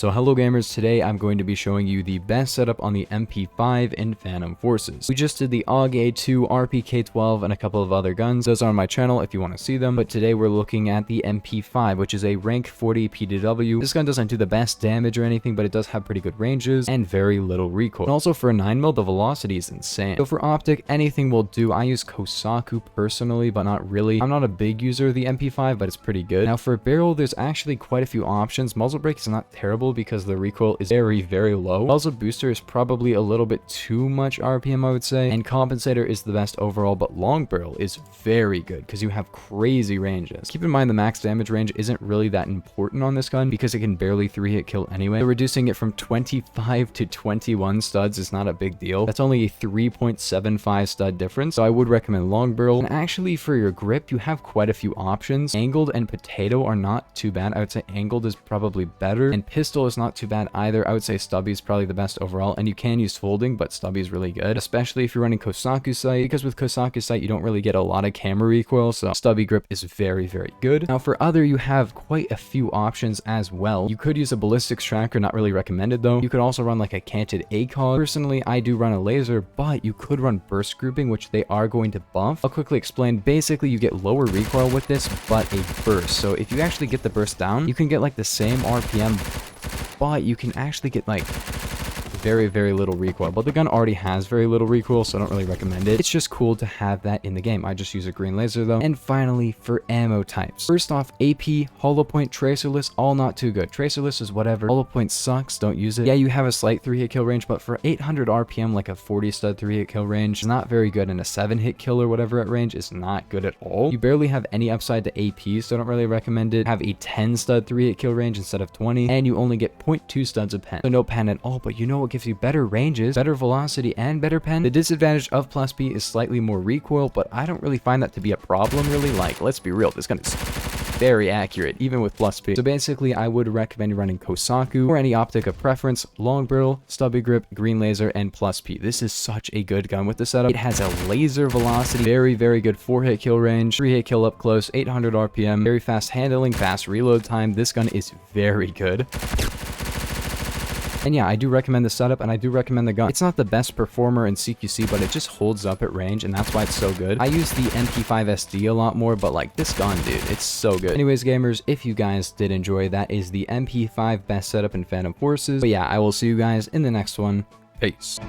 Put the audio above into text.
So hello gamers, today I'm going to be showing you the best setup on the MP5 in Phantom Forces. We just did the AUG A2, RPK12, and a couple of other guns. Those are on my channel if you want to see them, but today we're looking at the MP5, which is a rank 40 PDW. This gun doesn't do the best damage or anything, but it does have pretty good ranges and very little recoil. And also for a 9mm, the velocity is insane. So for optic, anything will do. I use Kosaku personally, but not really. I'm not a big user of the MP5, but it's pretty good. Now for barrel, there's actually quite a few options. Muzzle brake is not terrible because the recoil is very low. Muzzle booster is probably a little bit too much RPM, I would say, and compensator is the best overall, but long barrel is very good because you have crazy ranges. Keep in mind the max damage range isn't really that important on this gun because it can barely 3-hit kill anyway. So reducing it from 25 to 21 studs is not a big deal. That's only a 3.75 stud difference, so I would recommend long barrel. And actually for your grip, you have quite a few options. Angled and potato are not too bad. I would say angled is probably better, and pistol is not too bad either. I would say stubby is probably the best overall, and you can use folding, but stubby is really good, especially if you're running Kosaku sight, because with Kosaku sight you don't really get a lot of camera recoil, so stubby grip is very good. Now for other, you have quite a few options as well. You could use a ballistics tracker, not really recommended though. You could also run like a canted ACOG. Personally, I do run a laser, but you could run burst grouping, which they are going to buff. I'll quickly explain. Basically, you get lower recoil with this, but a burst. So if you actually get the burst down, you can get like the same RPM, but you can actually get like very little recoil. But the gun already has very little recoil, so I don't really recommend it. It's just cool to have that in the game. I just use a green laser though. And finally, for ammo types. First off, AP, hollow point, tracerless, all not too good. Tracerless is whatever. Hollow point sucks, don't use it. Yeah, you have a slight 3-hit kill range, but for 800 RPM, like a 40 stud 3-hit kill range is not very good, and a 7-hit kill or whatever at range is not good at all. You barely have any upside to AP, so I don't really recommend it. Have a 10 stud 3-hit kill range instead of 20, and you only get 0.2 studs of pen. So no pen at all, but you know what gives you better ranges, better velocity, and better pen? The disadvantage of plus P is slightly more recoil, but I don't really find that to be a problem really. Like, let's be real, this gun is very accurate, even with plus P. So basically, I would recommend running Kosaku or any optic of preference, long barrel, stubby grip, green laser, and plus P. This is such a good gun with the setup. It has a laser velocity, very good 4-hit kill range, 3-hit kill up close, 800 RPM, very fast handling, fast reload time. This gun is very good. And yeah, I do recommend the setup, and I do recommend the gun. It's not the best performer in CQC, but it just holds up at range, and that's why it's so good. I use the MP5 SD a lot more, but like this gun, dude, it's so good. Anyways, gamers, if you guys did enjoy, that is the MP5 best setup in Phantom Forces. But yeah, I will see you guys in the next one. Peace.